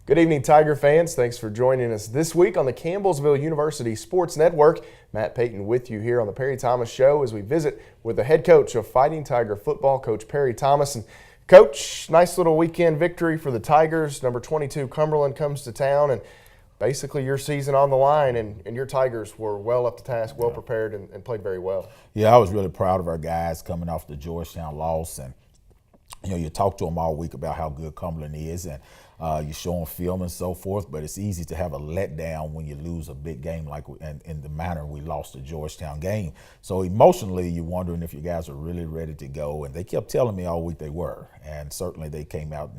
Good evening, Tiger fans. Thanks for joining us this week on the Campbellsville University Sports Network. Matt Payton with you here on the Perry Thomas Show as we visit with the head coach of Fighting Tiger football, Coach Perry Thomas. And Coach, nice little weekend victory for the Tigers. Number 22 Cumberland comes to town, and basically your season on the line, and your Tigers were well up to task, well prepared, and played very well. Yeah, I was really proud of our guys coming off the Georgetown loss, and you talk to them all week about how good Cumberland is, and you show them film and so forth, but it's easy to have a letdown when you lose a big game like in the manner we lost the Georgetown game. So emotionally, you're wondering if you guys are really ready to go, and they kept telling me all week they were, and certainly they came out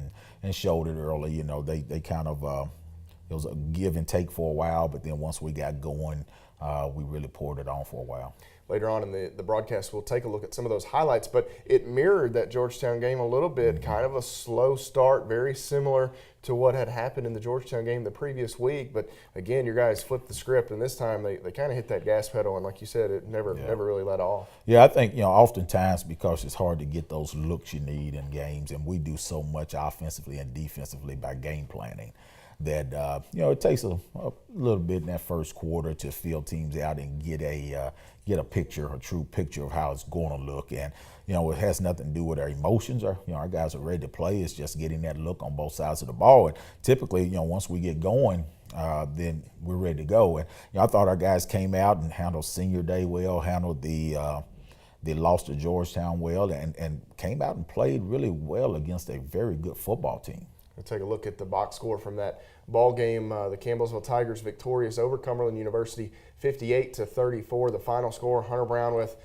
and showed it early. They kind of it was a give and take for a while, but then once we got going, we really poured it on for a while. Later on in the broadcast, we'll take a look at some of those highlights, but it mirrored that Georgetown game a little bit, kind of a slow start, very similar to what had happened in the Georgetown game the previous week. But again, your guys flipped the script, and this time they kind of hit that gas pedal, and like you said, it never really let off. Yeah, I think, oftentimes because it's hard to get those looks you need in games, and we do so much offensively and defensively by game planning, that it takes a little bit in that first quarter to feel teams out and get a true picture of how it's going to look. And it has nothing to do with our emotions. Our guys are ready to play. It's just getting that look on both sides of the ball. And typically, once we get going, then we're ready to go. And I thought our guys came out and handled senior day well, handled the loss to Georgetown well, and came out and played really well against a very good football team. We'll take a look at the box score from that ball game. The Campbellsville Tigers victorious over Cumberland University 58-34. The final score, Hunter Brown with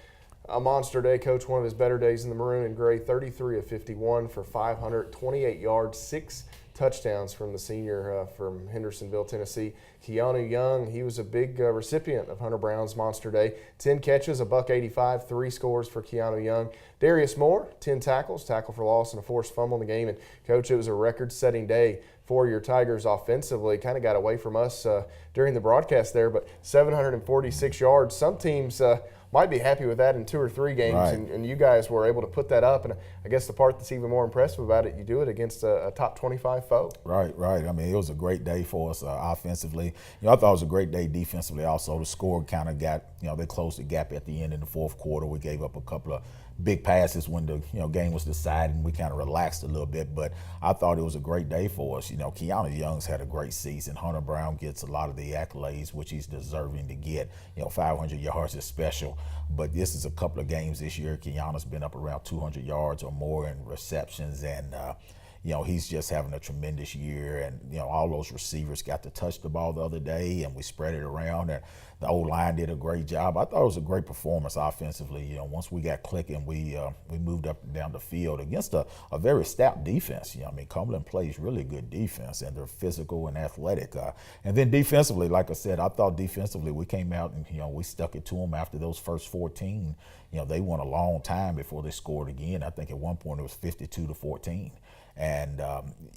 a monster day. Coach, one of his better days in the maroon and gray, 33 of 51 for 528 yards, 6 touchdowns from the senior from Hendersonville, Tennessee. Keanu Young, he was a big recipient of Hunter Brown's monster day. 10 catches, $185, 3 scores for Keanu Young. Darius Moore, 10 tackles, tackle for loss, and a forced fumble in the game. And, Coach, it was a record-setting day for your Tigers offensively. Kind of got away from us during the broadcast there, but 746 yards. Some teams might be happy with that in 2 or 3 games, right. and you guys were able to put that up. And I guess the part that's even more impressive about it, you do it against a top 25 foe. Right. I mean, it was a great day for us offensively. I thought it was a great day defensively also. The score kind of got, they closed the gap at the end in the fourth quarter. We gave up a couple of big passes when the game was decided, and we kind of relaxed a little bit. But I thought it was a great day for us. Keanu Young's had a great season. Hunter Brown gets a lot of the accolades, which he's deserving to get. 500 yards is special. But this is a couple of games this year. Keanu's been up around 200 yards or more in receptions, and he's just having a tremendous year. And all those receivers got to touch the ball the other day, and we spread it around. And the O-line did a great job. I thought it was a great performance offensively. Once we got clicking, we moved up and down the field against a very stout defense. Cumberland plays really good defense, and they're physical and athletic. And then defensively, like I said, I thought defensively we came out and we stuck it to them after those first 14. They went a long time before they scored again. I think at one point it was 52-14. And,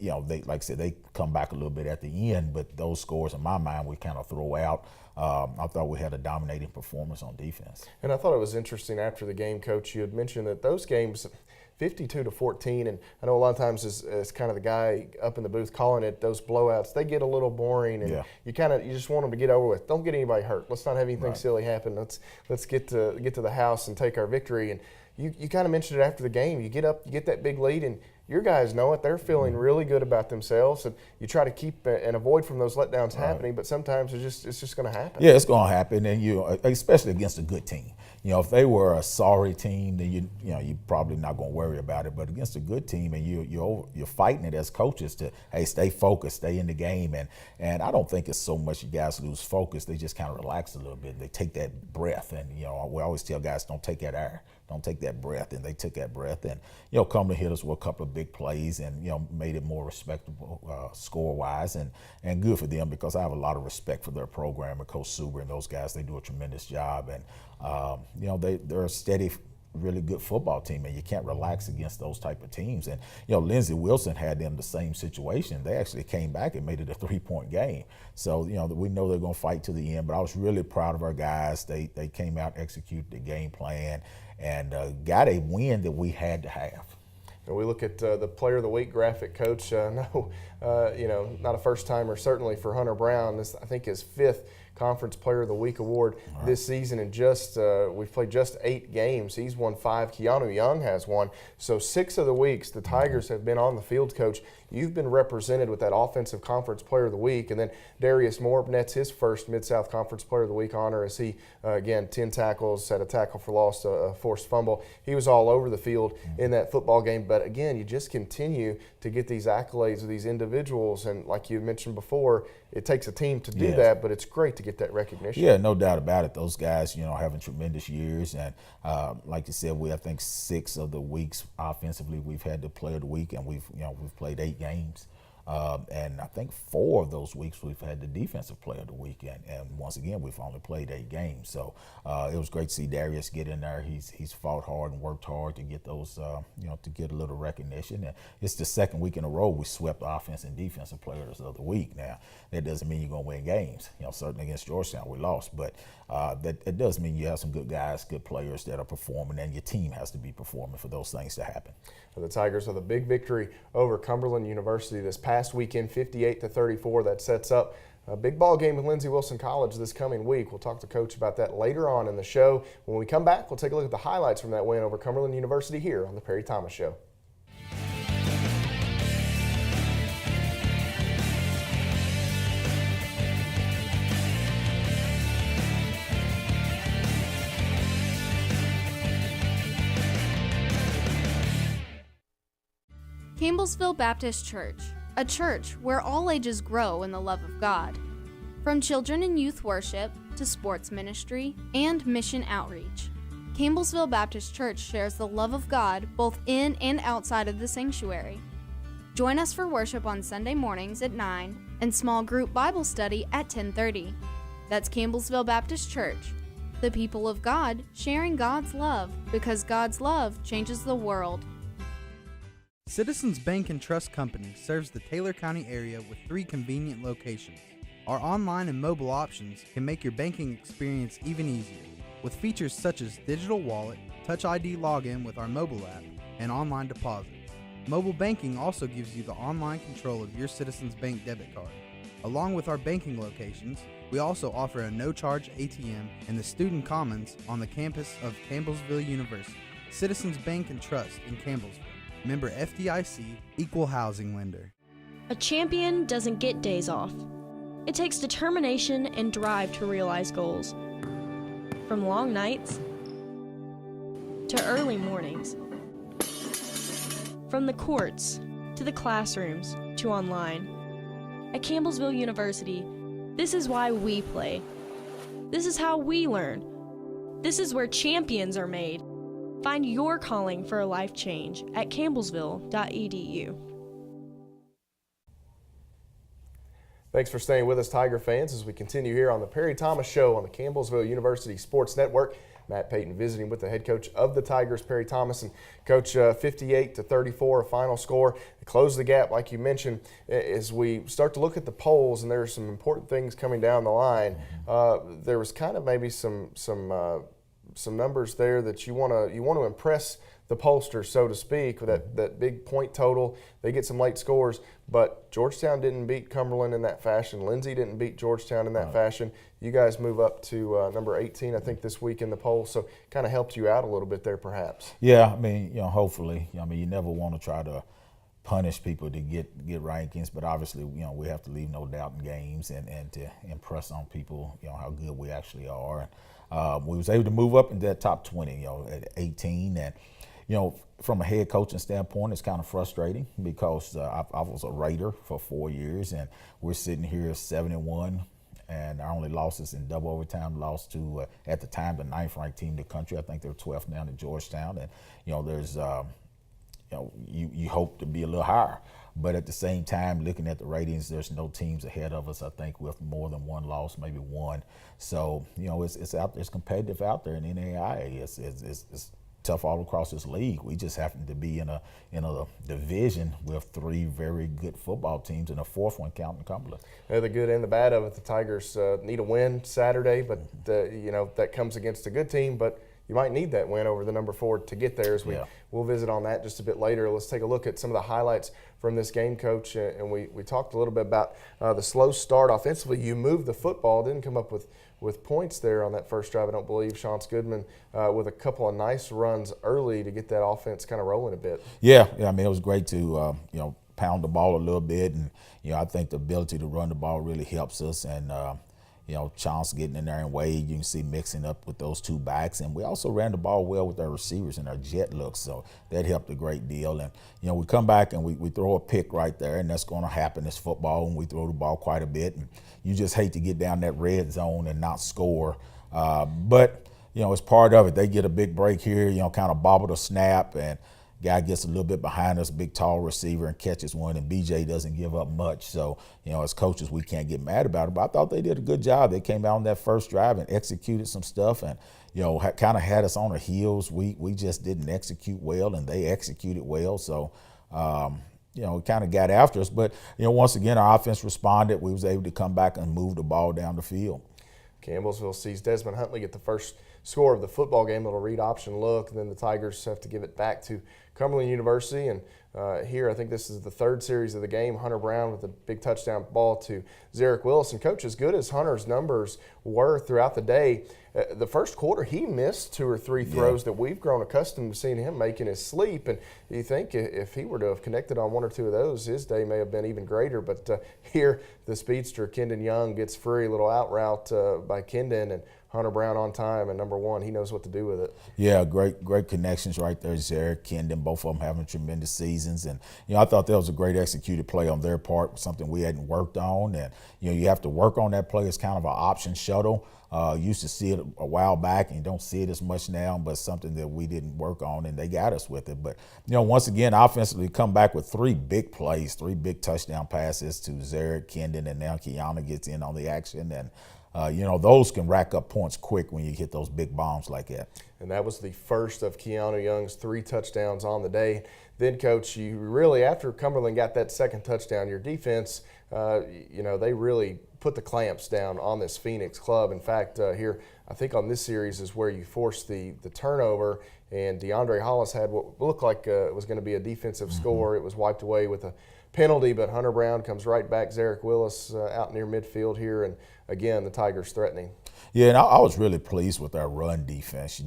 they, like I said, they come back a little bit at the end, but those scores, in my mind, we kind of throw out. I thought we had a dominating performance on defense. And I thought it was interesting after the game, Coach, you had mentioned that those games, 52-14, and I know a lot of times as kind of the guy up in the booth calling it, those blowouts, they get a little boring, and you just want them to get over with. Don't get anybody hurt. Let's not have anything silly happen. Let's get to the house and take our victory. And you kind of mentioned it after the game. You get up, you get that big lead, and your guys know it. They're feeling really good about themselves, and you try to keep and avoid from those letdowns happening. But sometimes it's just going to happen. Yeah, it's going to happen, and especially against a good team. If they were a sorry team, then you're probably not going to worry about it. But against a good team, and you're fighting it as coaches to stay focused, stay in the game, and I don't think it's so much you guys lose focus. They just kind of relax a little bit. They take that breath, and we always tell guys don't take that air. Don't take that breath, and they took that breath, and Cumberland hit us with a couple of big plays, and made it more respectable score-wise, and good for them because I have a lot of respect for their program and Coach Suber and those guys. They do a tremendous job, and they're a steady, really good football team, and you can't relax against those type of teams. And Lindsey Wilson had them the same situation. They actually came back and made it a 3-point game. So we know they're going to fight to the end. But I was really proud of our guys. They came out, executed the game plan, and got a win that we had to have. And we look at the Player of the Week graphic, Coach. No, not a first timer certainly for Hunter Brown. This, I think, his 5th Conference Player of the Week award this season, and we've played just 8 games. He's won 5. Keanu Young has one. So 6 of the weeks the Tigers have been on the field, Coach. You've been represented with that Offensive Conference Player of the Week, and then Darius Moore nets his first Mid-South Conference Player of the Week honor as he, again, 10 tackles, had a tackle for loss, a forced fumble. He was all over the field in that football game. But again, you just continue to get these accolades of these individuals, and like you mentioned before, it takes a team to do that, but it's great to get that recognition. Yeah, no doubt about it. Those guys, having tremendous years, and like you said, I think 6 of the weeks offensively we've had the Player of the Week, and we've played 8 games. And I think 4 of those weeks we've had the Defensive Player of the Week, and once again we've only played 8 games. So it was great to see Darius get in there. He's fought hard and worked hard to get those, to get a little recognition. And it's the 2nd week in a row we swept Offense and Defensive Players of the Week. Now that doesn't mean you're gonna win games. Certainly against Georgetown we lost, but that does mean you have some good guys, good players that are performing, and your team has to be performing for those things to happen. The Tigers with a big victory over Cumberland University this past weekend, 58-34. That sets up a big ball game with Lindsey Wilson College this coming week. We'll talk to Coach about that later on in the show. When we come back, we'll take a look at the highlights from that win over Cumberland University here on the Perry Thomas Show. Campbellsville Baptist Church, a church where all ages grow in the love of God. From children and youth worship to sports ministry and mission outreach, Campbellsville Baptist Church shares the love of God both in and outside of the sanctuary. Join us for worship on Sunday mornings at 9 and small group Bible study at 10:30. That's Campbellsville Baptist Church, the people of God sharing God's love because God's love changes the world. Citizens Bank and Trust Company serves the Taylor County area with 3 convenient locations. Our online and mobile options can make your banking experience even easier, with features such as digital wallet, Touch ID login with our mobile app, and online deposit. Mobile banking also gives you the online control of your Citizens Bank debit card. Along with our banking locations, we also offer a no-charge ATM in the Student Commons on the campus of Campbellsville University. Citizens Bank and Trust in Campbellsville. Member FDIC, Equal Housing Lender. A champion doesn't get days off. It takes determination and drive to realize goals. From long nights to early mornings. From the courts to the classrooms to online. At Campbellsville University, this is why we play. This is how we learn. This is where champions are made. Find your calling for a life change at campbellsville.edu. Thanks for staying with us, Tiger fans, as we continue here on the Perry Thomas Show on the Campbellsville University Sports Network. Matt Payton visiting with the head coach of the Tigers, Perry Thomas. And Coach, 58-34, a final score. Close the gap, like you mentioned, as we start to look at the polls, and there are some important things coming down the line. There was kind of maybe some numbers there that you want to impress the pollsters, so to speak, with that big point total. They get some late scores, but Georgetown didn't beat Cumberland in that fashion. Lindsey didn't beat Georgetown in that fashion. You guys move up to number 18, I think, this week in the poll, so kind of helped you out a little bit there, perhaps. Yeah, I mean, hopefully. I mean, you never want to try to punish people to get rankings, but obviously, we have to leave no doubt in games and to impress on people, how good we actually are. We was able to move up into that top 20, at 18, and from a head coaching standpoint, it's kind of frustrating because I was a Raider for 4 years, and we're sitting here 7-1, and our only losses in double overtime lost to at the time the 9th-ranked team in the country. I think they're 12th now to Georgetown, and there's you hope to be a little higher. But at the same time, looking at the ratings, there's no teams ahead of us, I think, with more than one loss, maybe one. So, it's out there, it's competitive out there in NAIA. It's tough all across this league. We just happen to be in a division with 3 very good football teams and a 4th one counting Cumberland. The good and the bad of it. The Tigers need a win Saturday, but that comes against a good team, but you might need that win over the number 4 to get there. As we'll visit on that just a bit later. Let's take a look at some of the highlights from this game, Coach. And we talked a little bit about the slow start offensively. You moved the football, didn't come up with points there on that first drive, I don't believe. Chance Goodman with a couple of nice runs early to get that offense kind of rolling a bit. Yeah. I mean, it was great to pound the ball a little bit, and I think the ability to run the ball really helps us. And Chance getting in there and Wade, you can see mixing up with those two backs. And we also ran the ball well with our receivers and our jet looks, so that helped a great deal. And, we come back and we throw a pick right there, and that's going to happen. It's football, and we throw the ball quite a bit. And you just hate to get down that red zone and not score. But it's part of it. They get a big break here, kind of bobble the snap, and guy gets a little bit behind us, big, tall receiver, and catches one, and BJ doesn't give up much. So, as coaches, we can't get mad about it. But I thought they did a good job. They came out on that first drive and executed some stuff and, kind of had us on our heels. We just didn't execute well, and they executed well. So, it kind of got after us. But, once again, our offense responded. We was able to come back and move the ball down the field. Campbellsville sees Desmond Huntley get the first score of the football game, little read option look, and then the Tigers have to give it back to Cumberland University. And here, I think this is the third series of the game. Hunter Brown with a big touchdown ball to Zarek Willis. And, Coach, as good as Hunter's numbers were throughout the day, the first quarter he missed 2 or 3 throws that we've grown accustomed to seeing him make in his sleep. And you think if he were to have connected on 1 or 2 of those, his day may have been even greater. But here, the speedster, Kendon Young, gets free, little out route by Kendon, and Hunter Brown on time, and number 1, he knows what to do with it. Yeah, great connections right there. Zarek, Kendon, both of them having tremendous seasons. And, I thought that was a great executed play on their part, something we hadn't worked on. And, you have to work on that play. It's kind of an option shuttle. Used to see it a while back, and you don't see it as much now, but something that we didn't work on, and they got us with it. But, once again, offensively come back with 3 big plays, 3 big touchdown passes to Zarek, Kendon, and now Kiana gets in on the action. And, those can rack up points quick when you hit those big bombs like that. And that was the first of Keanu Young's 3 touchdowns on the day. Then, Coach, you really, after Cumberland got that second touchdown, your defense, they really put the clamps down on this Phoenix club. In fact, here, I think on this series is where you forced the turnover, and DeAndre Hollis had what looked like it was going to be a defensive score. It was wiped away with a penalty, but Hunter Brown comes right back. Zarek Willis out near midfield here, and again, the Tigers threatening. Yeah, and I was really pleased with our run defense.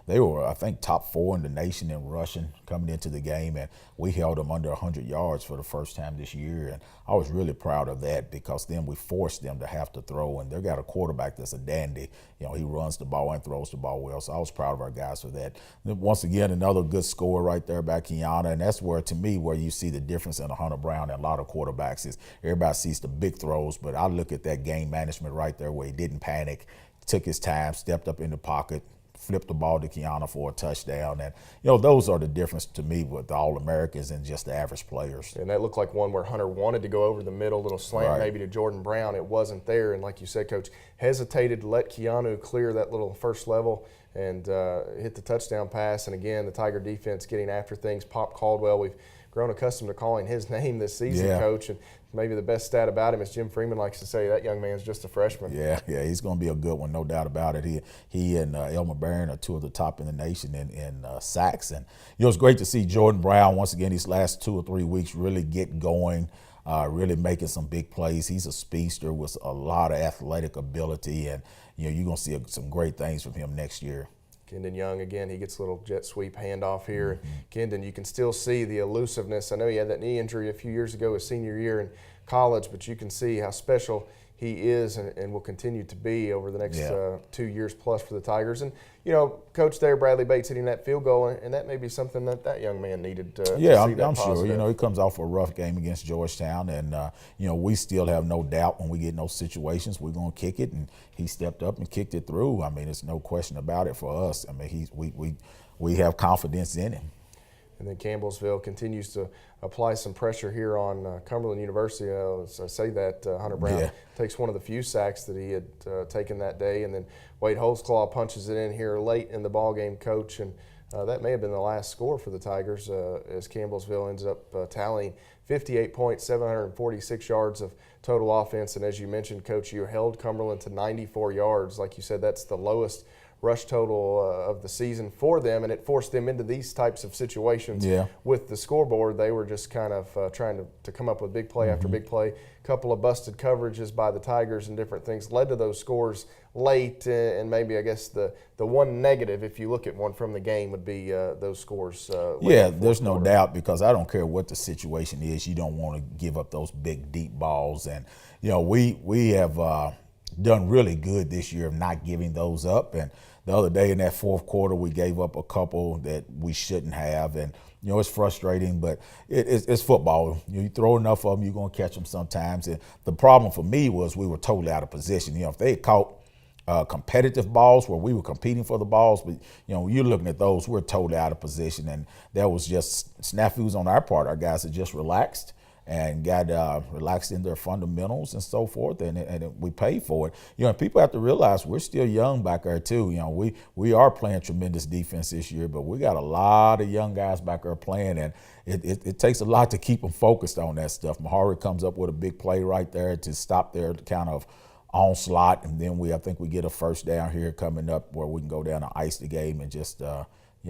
They were, I think, top 4 in the nation in rushing coming into the game, and we held them under 100 yards for the first time this year. And I was really proud of that because then we forced them to have to throw, and they got a quarterback that's a dandy. He runs the ball and throws the ball well, so I was proud of our guys for that. And once again, another good score right there by Kiana, and that's where, to me, where you see the difference in Hunter Brown and a lot of quarterbacks is everybody sees the big throws, but I look at that game management right there where he didn't panic, took his time, stepped up in the pocket, flipped the ball to Kiana for a touchdown. And, those are the difference to me with the All-Americans and just the average players. And that looked like one where Hunter wanted to go over the middle, little slant maybe to Jordan Brown. It wasn't there. And like you said, Coach, hesitated to let Keanu clear that little first level and hit the touchdown pass. And again, the Tiger defense getting after things. Pop Caldwell, we've grown accustomed to calling his name this season, Coach. And maybe the best stat about him is Jim Freeman likes to say that young man's just a freshman. Yeah, he's going to be a good one, no doubt about it. He and Elmer Barron are 2 of the top in the nation in sacks. And it's great to see Jordan Brown once again these last 2 or 3 weeks really get going, really making some big plays. He's a speedster with a lot of athletic ability, and you're going to see some great things from him next year. Kendon Young, again, he gets a little jet sweep handoff here. Kendon, you can still see the elusiveness. I know he had that knee injury a few years ago his senior year in college, but you can see how special he is and will continue to be over the next 2 years plus for the Tigers. And, Coach there, Bradley Bates hitting that field goal, and that may be something that young man needed to see I'm positive. sure. He comes off a rough game against Georgetown, and, we still have no doubt when we get in those situations, we're going to kick it, and he stepped up and kicked it through. I mean, there's no question about it for us. I mean, we have confidence in him. And then Campbellsville continues to apply some pressure here on Cumberland University. As I say that, Hunter Brown takes one of the few sacks that he had taken that day. And then Wade Holtzclaw punches it in here late in the ballgame, Coach. And that may have been the last score for the Tigers as Campbellsville ends up tallying 58 points, 746 yards of total offense. And as you mentioned, Coach, you held Cumberland to 94 yards. Like you said, that's the lowest rush total of the season for them, and it forced them into these types of situations with the scoreboard. They were just kind of trying to come up with big play after big play. A couple of busted coverages by the Tigers and different things led to those scores late, and maybe I guess the one negative, if you look at one from the game, would be those scores. There's no doubt, because I don't care what the situation is, you don't want to give up those big deep balls, and we have done really good this year of not giving those up. And the other day in that fourth quarter, we gave up a couple that we shouldn't have, and it's frustrating, but it's football. You throw enough of them, you're going to catch them sometimes. And the problem for me was we were totally out of position. If they had caught competitive balls where we were competing for the balls, but you're looking at those, we're totally out of position, and that was just snafus on our part. Our guys had just relaxed and got relaxed in their fundamentals and so forth, and we paid for it. And people have to realize we're still young back there too. We are playing tremendous defense this year, but we got a lot of young guys back there playing, and it takes a lot to keep them focused on that stuff. Mahari comes up with a big play right there to stop their kind of onslaught, and then I think we get a first down here coming up where we can go down and ice the game and just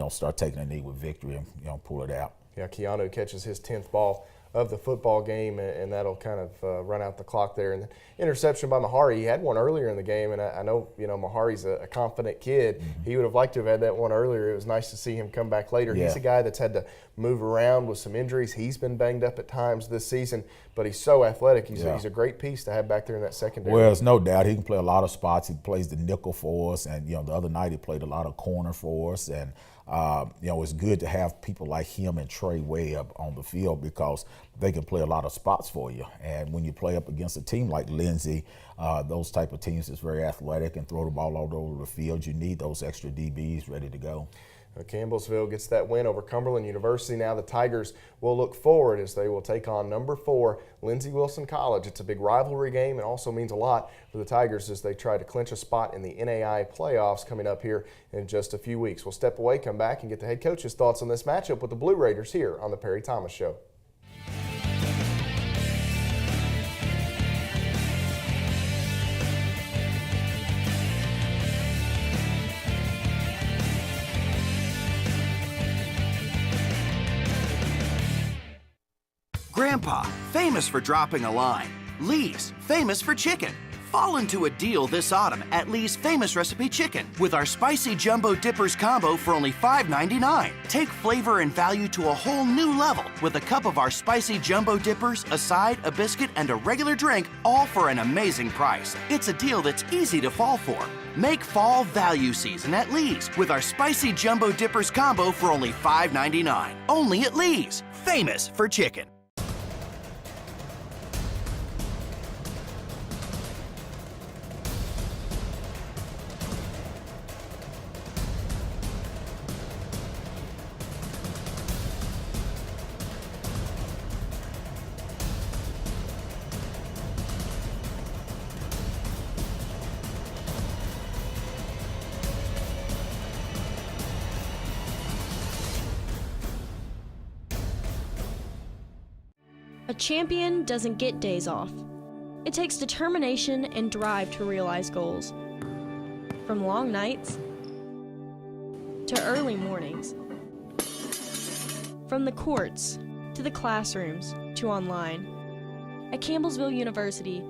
start taking a knee with victory and pull it out. Yeah, Keanu catches his 10th ball of the football game, and that'll kind of run out the clock there. And the interception by Mahari, he had one earlier in the game, and I know Mahari's a confident kid. He would have liked to have had that one earlier. It was nice to see him come back later. He's a guy that's had to move around with some injuries. He's been banged up at times this season, but he's so athletic. He's a great piece to have back there in that secondary. Well, there's no doubt he can play a lot of spots. He plays the nickel for us, and the other night he played a lot of corner for us, and it's good to have people like him and Trey Webb on the field, because they can play a lot of spots for you. And when you play up against a team like Lindsay, those type of teams that's very athletic and throw the ball all over the field, you need those extra DBs ready to go. Campbellsville gets that win over Cumberland University. Now the Tigers will look forward as they will take on number 4, Lindsey Wilson College. It's a big rivalry game and also means a lot for the Tigers as they try to clinch a spot in the NAI playoffs coming up here in just a few weeks. We'll step away, come back, and get the head coach's thoughts on this matchup with the Blue Raiders here on the Perry Thomas Show. Grandpa, famous for dropping a line. Lee's, famous for chicken. Fall into a deal this autumn at Lee's Famous Recipe Chicken with our Spicy Jumbo Dippers combo for only $5.99. Take flavor and value to a whole new level with a cup of our Spicy Jumbo Dippers, a side, a biscuit, and a regular drink, all for an amazing price. It's a deal that's easy to fall for. Make fall value season at Lee's with our Spicy Jumbo Dippers combo for only $5.99. Only at Lee's, famous for chicken. A champion doesn't get days off. It takes determination and drive to realize goals. From long nights to early mornings. From the courts to the classrooms to online. At Campbellsville University,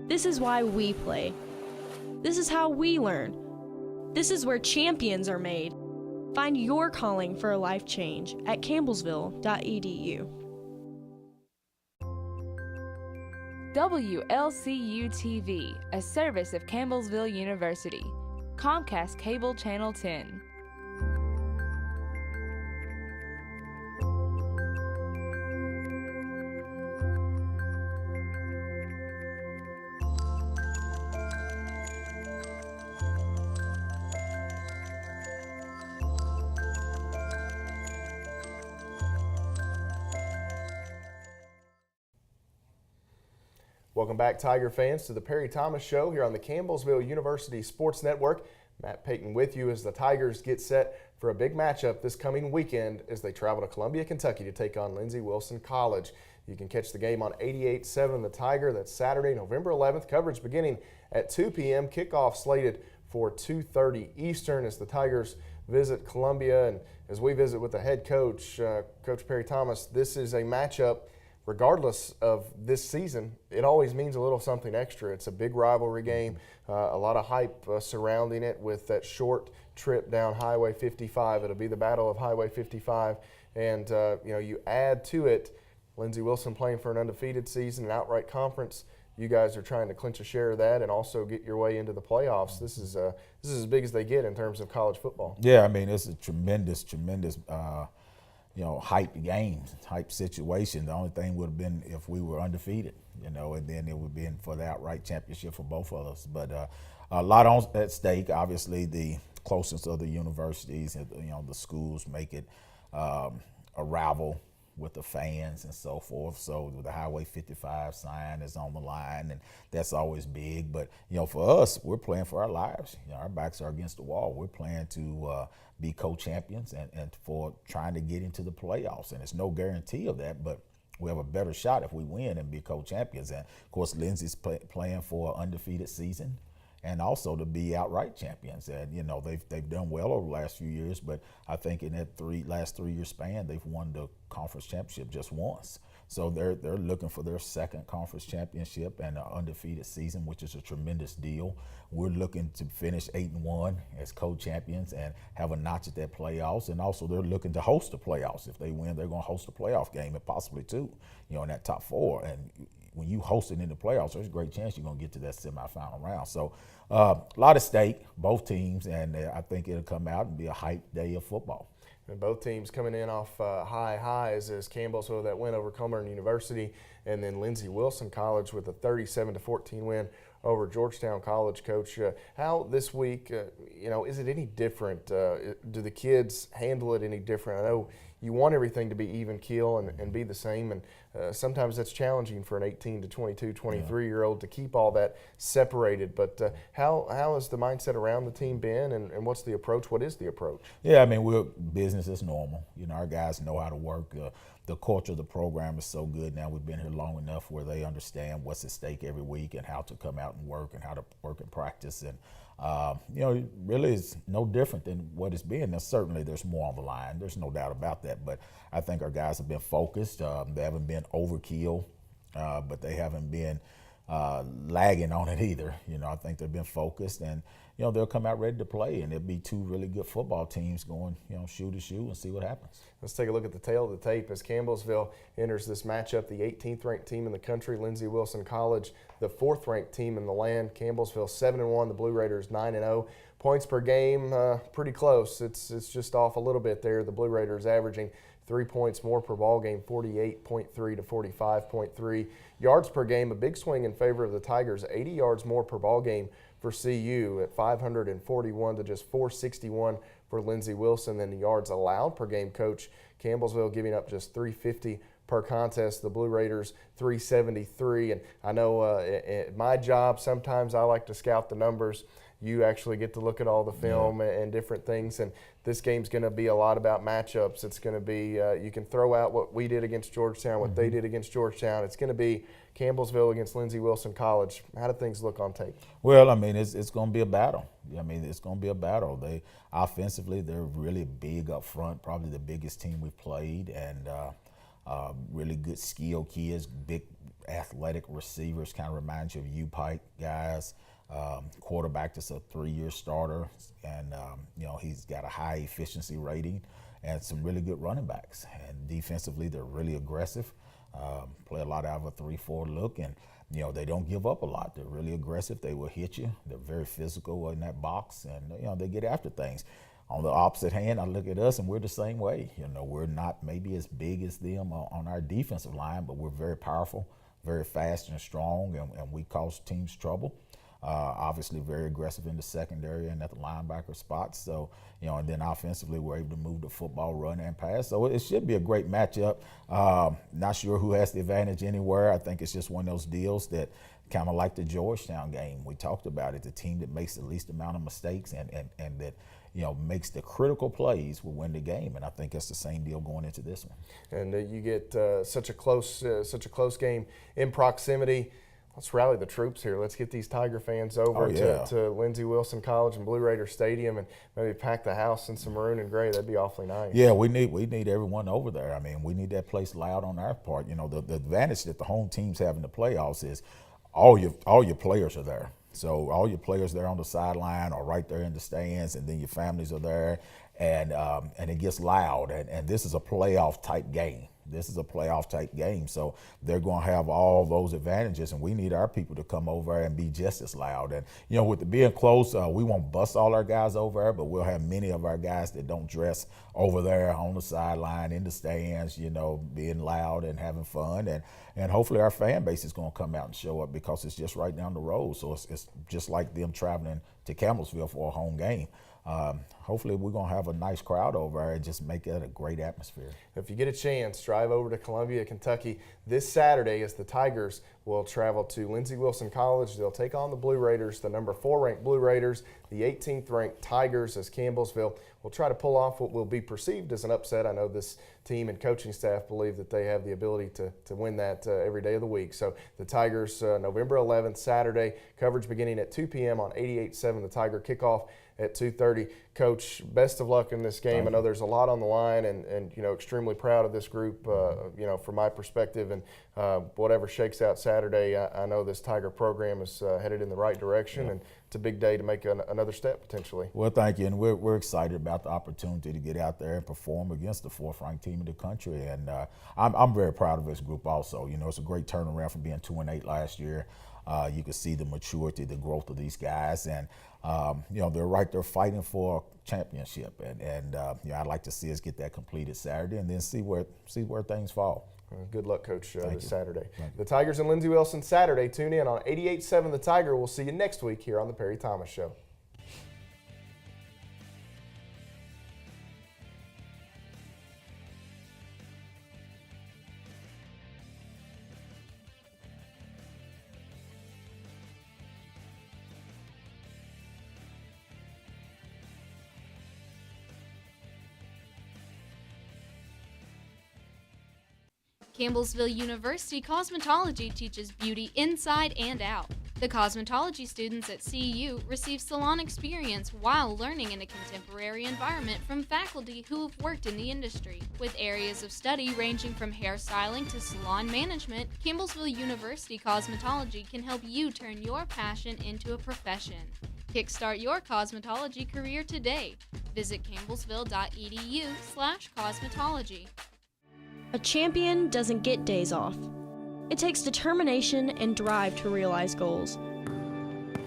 this is why we play. This is how we learn. This is where champions are made. Find your calling for a life change at campbellsville.edu. WLCU-TV, a service of Campbellsville University. Comcast Cable Channel 10. Welcome back, Tiger fans, to the Perry Thomas Show here on the Campbellsville University Sports Network. Matt Payton with you as the Tigers get set for a big matchup this coming weekend as they travel to Columbia, Kentucky to take on Lindsey Wilson College. You can catch the game on 88.7 The Tiger. That's Saturday, November 11th. Coverage beginning at 2 p.m. Kickoff slated for 2:30 Eastern as the Tigers visit Columbia. And as we visit with the head coach, Coach Perry Thomas, this is a matchup, regardless of this season, it always means a little something extra. It's a big rivalry game, a lot of hype surrounding it with that short trip down Highway 55. It'll be the Battle of Highway 55. And, you add to it Lindsey Wilson playing for an undefeated season, an outright conference. You guys are trying to clinch a share of that and also get your way into the playoffs. This is as big as they get in terms of college football. Yeah, I mean, it's a tremendous hype game, hype situation. The only thing would have been if we were undefeated, and then it would have been for the outright championship for both of us. But a lot at stake. Obviously, the closeness of the universities and the schools make it a rival with the fans and so forth. So the Highway 55 sign is on the line, and that's always big. But, for us, we're playing for our lives. Our backs are against the wall. We're playing to be co-champions and for trying to get into the playoffs. And it's no guarantee of that, but we have a better shot if we win and be co-champions. And, of course, Lindsey's playing for an undefeated season, and also to be outright champions. And, they've done well over the last few years, but I think in that last 3 year span, they've won the conference championship just once. So they're looking for their second conference championship and an undefeated season, which is a tremendous deal. We're looking to finish 8-1 as co-champions and have a notch at that playoffs. And also they're looking to host the playoffs. If they win, they're going to host a playoff game and possibly two, in that top four. And when you host it in the playoffs, there's a great chance you're going to get to that semifinal round. So a lot at stake, both teams, and I think it'll come out and be a hype day of football. And both teams coming in off high highs as Campbellsville that win over Cumberland University, and then Lindsey Wilson College with a 37-14 win over Georgetown College. Coach, how this week, is it any different? Do the kids handle it any different? I know you want everything to be even keel and be the same, and sometimes that's challenging for an 18 to 22, 23-year-old to keep all that separated. But how has the mindset around the team been, and what's the approach? What is the approach? Yeah, I mean, we're business as normal. Our guys know how to work. The culture of the program is so good now. We've been here long enough where they understand what's at stake every week and how to come out and work and how to work and practice. And, really it's no different than what it's been. Now, certainly there's more on the line. There's no doubt about that. But I think our guys have been focused. They haven't been overkill, but they haven't been lagging on it either. I think they've been focused, and they'll come out ready to play, and it'll be two really good football teams going shoe to shoe and see what happens. Let's take a look at the tail of the tape as Campbellsville enters this matchup. The 18th ranked team in the country, Lindsey Wilson College, the 4th ranked team in the land. Campbellsville 7-1, the Blue Raiders 9-0. Points per game, pretty close. It's just off a little bit there. The Blue Raiders averaging 3 points more per ball game, 48.3 to 45.3. Yards per game, a big swing in favor of the Tigers, 80 yards more per ball game for CU at 541 to just 461 for Lindsey Wilson. Then the yards allowed per game, Coach, Campbellsville giving up just 350 per contest. The Blue Raiders 373. And I know at my job, sometimes I like to scout the numbers. You actually get to look at all the film and different things, and this game's going to be a lot about matchups. It's going to be you can throw out what we did against Georgetown, what they did against Georgetown. It's going to be Campbellsville against Lindsey Wilson College. How do things look on tape? Well, I mean, it's going to be a battle. I mean, it's going to be a battle. They offensively, they're really big up front, probably the biggest team we've played, and really good skill kids, big athletic receivers, kind of reminds you of U-Pike guys. Quarterback that's a 3-year starter, and he's got a high efficiency rating, and some really good running backs. And defensively, they're really aggressive. Play a lot out of a 3-4 look, and they don't give up a lot. They're really aggressive. They will hit you. They're very physical in that box, and they get after things. On the opposite hand, I look at us, and we're the same way. We're not maybe as big as them on our defensive line, but we're very powerful, very fast and strong, and we cause teams trouble. Obviously very aggressive in the secondary and at the linebacker spots. So, and then offensively we're able to move the football, run, and pass. So it should be a great matchup. Not sure who has the advantage anywhere. I think it's just one of those deals that kind of like the Georgetown game. We talked about it, the team that makes the least amount of mistakes and that makes the critical plays will win the game. And I think that's the same deal going into this one. And you get such a close game in proximity. Let's rally the troops here. Let's get these Tiger fans over to Lindsey Wilson College and Blue Raider Stadium and maybe pack the house in some maroon and gray. That'd be awfully nice. Yeah, we need everyone over there. I mean, we need that place loud on our part. You know, the advantage that the home teams have in the playoffs is all your players are there. So all your players there on the sideline or right there in the stands, and then your families are there, and it gets loud. And this is a playoff type game. This is a playoff type game, so they're going to have all those advantages, and we need our people to come over and be just as loud. And, you know, with the being close, we won't bust all our guys over there, but we'll have many of our guys that don't dress over there on the sideline, in the stands, you know, being loud and having fun. And hopefully our fan base is going to come out and show up because it's just right down the road. So it's just like them traveling to Campbellsville for a home game. Hopefully we're going to have a nice crowd over there and just make it a great atmosphere. If you get a chance, drive over to Columbia, Kentucky this Saturday as the Tigers will travel to Lindsey Wilson College. They'll take on the Blue Raiders, the number 4 ranked Blue Raiders, the 18th ranked Tigers, as Campbellsville will try to pull off what will be perceived as an upset. I know this team and coaching staff believe that they have the ability to win that every day of the week. So the Tigers, November 11th, Saturday, coverage beginning at 2 p.m. on 88.7 The Tiger, kickoff at 2:30. Coach, best of luck in this game. I know there's a lot on the line, and you know, extremely proud of this group. You know, from my perspective, and whatever shakes out Saturday, I know this Tiger program is headed in the right direction, and it's a big day to make another step potentially. Well, thank you, and we're excited about the opportunity to get out there and perform against the 4th-ranked team in the country, and I'm very proud of this group also. You know, it's a great turnaround from being 2-8 last year. You can see the maturity, the growth of these guys, and you know, they're right there fighting for a championship, and you know, I'd like to see us get that completed Saturday, and then see where things fall. Good luck, Coach, this Saturday. The Tigers and Lindsey Wilson Saturday. Tune in on 88.7 The Tiger. We'll see you next week here on the Perry Thomas Show. Campbellsville University Cosmetology teaches beauty inside and out. The cosmetology students at CU receive salon experience while learning in a contemporary environment from faculty who have worked in the industry. With areas of study ranging from hairstyling to salon management, Campbellsville University Cosmetology can help you turn your passion into a profession. Kickstart your cosmetology career today. Visit campbellsville.edu/cosmetology. A champion doesn't get days off. It takes determination and drive to realize goals.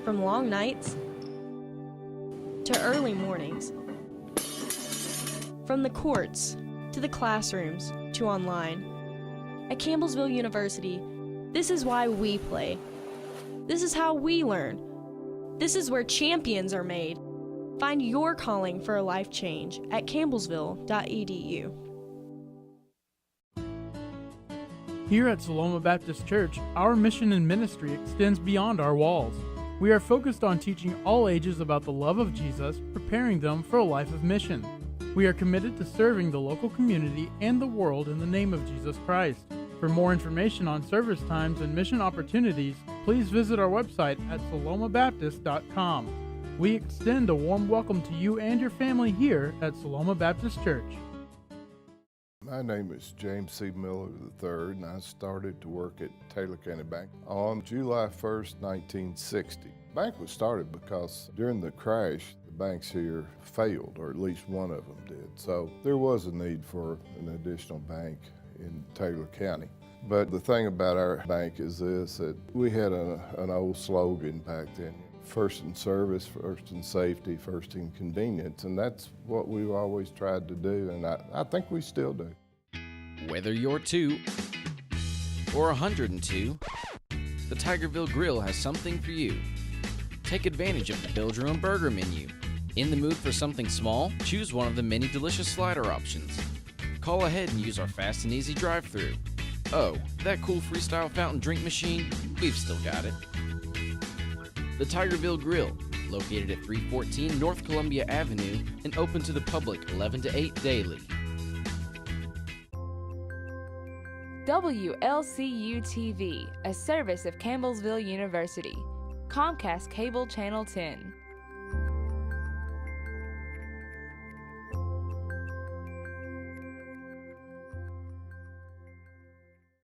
From long nights to early mornings. From the courts to the classrooms to online. At Campbellsville University, this is why we play. This is how we learn. This is where champions are made. Find your calling for a life change at campbellsville.edu. Here at Saloma Baptist Church, our mission and ministry extends beyond our walls. We are focused on teaching all ages about the love of Jesus, preparing them for a life of mission. We are committed to serving the local community and the world in the name of Jesus Christ. For more information on service times and mission opportunities, please visit our website at salomabaptist.com. We extend a warm welcome to you and your family here at Saloma Baptist Church. My name is James C. Miller III, and I started to work at Taylor County Bank on July 1st, 1960. The bank was started because during the crash, the banks here failed, or at least one of them did. So there was a need for an additional bank in Taylor County. But the thing about our bank is this, that we had an old slogan back then. First in service, first in safety, first in convenience, and that's what we've always tried to do, and I think we still do. Whether you're 2 or 102, the Tigerville Grill has something for you. Take advantage of the Build Your Own Burger menu. In the mood for something small? Choose one of the many delicious slider options. Call ahead and use our fast and easy drive-thru. Oh, that cool freestyle fountain drink machine? We've still got it. The Tigerville Grill, located at 314 North Columbia Avenue and open to the public 11 to 8 daily. WLCU TV, a service of Campbellsville University. Comcast Cable Channel 10.